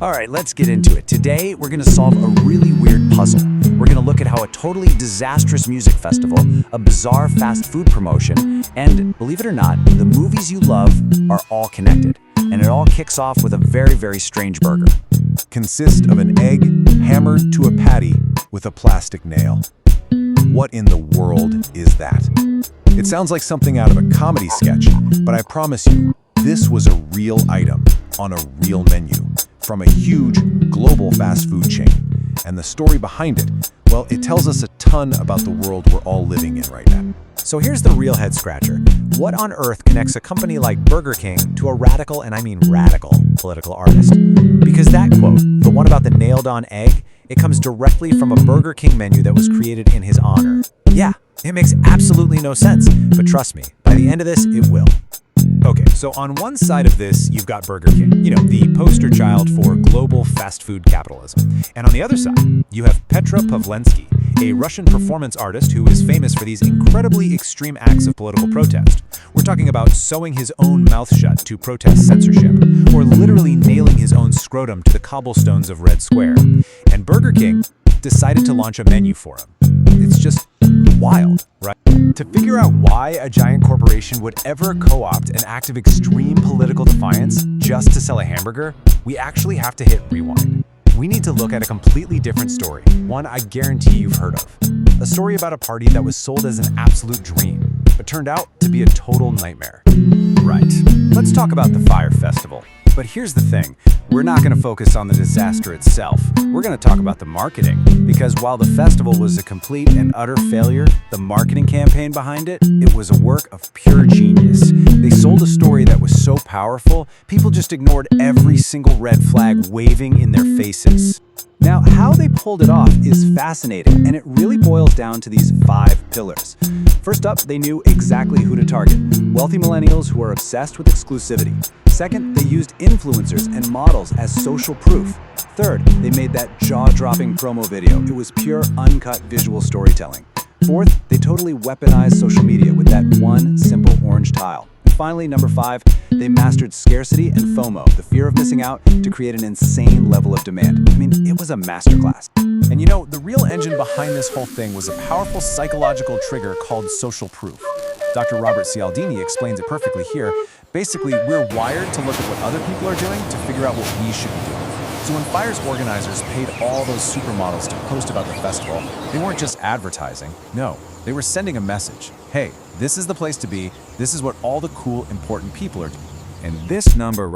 All right, let's get into it. Today, we're going to solve a really weird puzzle. We're going to look at how a totally disastrous music festival, a bizarre fast food promotion, and, believe it or not, the movies you love are all connected. And it all kicks off with a very, very strange burger. Consist of an egg hammered to a patty with a plastic nail. What in the world is that? It sounds like something out of a comedy sketch, but I promise you, this was a real item on a real menu from a huge global fast food chain. And the story behind it, well, it tells us a ton about the world we're all living in right now. So here's the real head-scratcher. What on earth connects a company like Burger King to a radical, and I mean radical, political artist? Because that quote, the one about the nailed-on egg, it comes directly from a Burger King menu that was created in his honor. Yeah, it makes absolutely no sense, but trust me, by the end of this, it will. Okay, so on one side of this, you've got Burger King, the poster child for global fast food capitalism. And on the other side, you have Petra Pawlenski, a Russian performance artist who is famous for these incredibly extreme acts of political protest. We're talking about sewing his own mouth shut to protest censorship, or literally nailing his own scrotum to the cobblestones of Red Square. And Burger King decided to launch a menu for him. It's just wild, right? To figure out why a giant corporation would ever co-opt an act of extreme political defiance just to sell a hamburger, we actually have to hit rewind. We need to look at a completely different story, one I guarantee you've heard of. A story about a party that was sold as an absolute dream, but turned out to be a total nightmare. Right. Let's talk about the Fyre Festival. But here's the thing, we're not going to focus on the disaster itself. We're going to talk about the marketing. Because while the festival was a complete and utter failure, the marketing campaign behind it, it was a work of pure genius. They sold a story that was so powerful, people just ignored every single red flag waving in their faces. Now, how they pulled it off is fascinating, and it really boils down to these 5 pillars. First up, they knew exactly who to target. Wealthy millennials who are obsessed with exclusivity. Second, they used influencers and models as social proof. Third, they made that jaw-dropping promo video. It was pure, uncut visual storytelling. Fourth, they totally weaponized social media with that one simple orange tile. And finally, number 5, they mastered scarcity and FOMO, the fear of missing out, to create an insane level of demand. I mean, it was a masterclass. And the real engine behind this whole thing was a powerful psychological trigger called social proof. Dr. Robert Cialdini explains it perfectly here. Basically, we're wired to look at what other people are doing to figure out what we should be doing. So when Fyre's organizers paid all those supermodels to post about the festival, they weren't just advertising. No, they were sending a message. Hey, this is the place to be. This is what all the cool, important people are doing. And this number